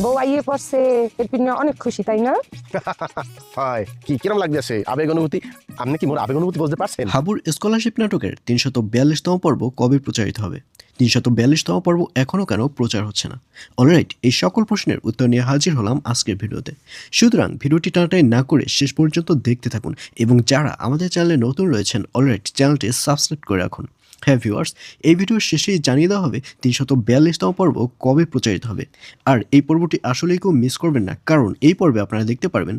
বউ আইয়ে পড়ছে, এরপর নিয়ে অনেক খুশি, তাই না? হয় কি কিরম লাগতেছে আবেগ অনুভূতি? আপনি কি মোর আবেগ অনুভূতি বুঝতে পারছেন? হাবুর স্কলারশিপ নাটকের ৩৪২তম পর্ব কবে প্রচারিত হবে? ৩৪২তম পর্ব এখনও কেন প্রচার হচ্ছে না? অলরাইট, এই সকল প্রশ্নের উত্তর নিয়ে হাজির হলাম আজকের ভিডিওতে। সুতরাং ভিডিওটি টানাটাই না করে শেষ পর্যন্ত দেখতে থাকুন, এবং যারা আমাদের চ্যানেলে নতুন রয়েছেন অলরাইট চ্যানেলটি সাবস্ক্রাইব করে রাখুন। হ্যাঁ ভিউয়ার্স, এই ভিডিওর শেষেই জানিয়ে দেওয়া হবে ৩৪২তম পর্ব কবে প্রচারিত হবে। আর এই পর্বটি আসলেই কেউ মিস করবেন না, কারণ এই পর্বে আপনারা দেখতে পারবেন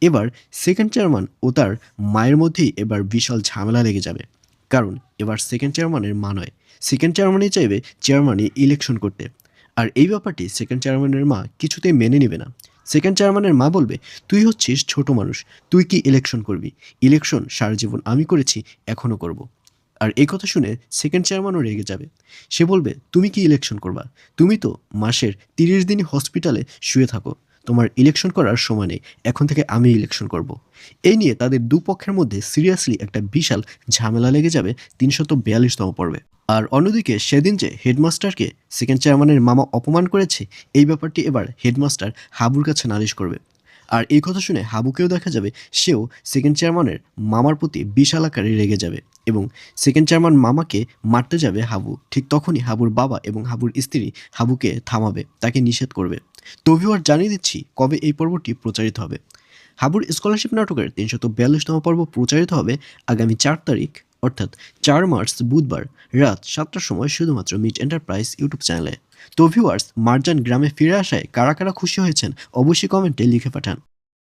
এবার সেকেন্ড চেয়ারম্যান ও তার মায়ের মধ্যেই এবার বিশাল ঝামেলা লেগে যাবে। কারণ এবার সেকেন্ড চেয়ারম্যানের মা নয়, সেকেন্ড চেয়ারম্যানই চাইবে চেয়ারম্যানই ইলেকশন করতে। আর এই ব্যাপারটি সেকেন্ড চেয়ারম্যানের মা কিছুতেই মেনে নেবে না। সেকেন্ড চেয়ারম্যানের মা বলবে, তুই হচ্ছিস ছোট মানুষ, তুই কি ইলেকশন করবি? ইলেকশন সারা জীবন আমি করেছি, এখনও করব। আর এই কথা শুনে সেকেন্ড চেয়ারম্যানও রেগে যাবে। সে বলবে, তুমি কি ইলেকশন করবা? তুমি তো মাসের ৩০ দিনই হসপিটালে শুয়ে থাকো, তোমার ইলেকশন করার সময় নেই, এখন থেকে আমি ইলেকশন করব। এই নিয়ে তাদের দুপক্ষের মধ্যে সিরিয়াসলি একটা বিশাল ঝামেলা লেগে যাবে ৩৪২তম পর্বে। আর অন্যদিকে সেদিন যে হেডমাস্টারকে সেকেন্ড চেয়ারম্যানের মামা অপমান করেছে, এই ব্যাপারটি এবার হেডমাস্টার হাবুর কাছে নালিশ করবে। আর এই কথা শুনে হাবুকেও দেখা যাবে সেও সেকেন্ড চেয়ারম্যানের মামার প্রতি বিশাল আকারে রেগে যাবে, এবং সেকেন্ড চেয়ারম্যান মামাকে মারতে যাবে হাবু। ঠিক তখনই হাবুর বাবা এবং হাবুর স্ত্রী হাবুকে থামাবে, তাকে নিষেধ করবে। তো ভিউয়ার, জানিয়ে দিচ্ছি কবে এই পর্বটি প্রচারিত হবে। হাবুর স্কলারশিপ নাটকের ৩৪২তম পর্ব প্রচারিত হবে আগামী ৪ তারিখ, অর্থাৎ ৪ মার্চ বুধবার রাত ৭টার সময় শুধুমাত্র মিট এন্টারপ্রাইজ ইউটিউব চ্যানেলে। তো ভিউয়ার্স, মারজান গ্রামে ফিরে আসায় কারা কারা খুশি হয়েছেন অবশ্যই কমেন্টে লিখে পাঠান।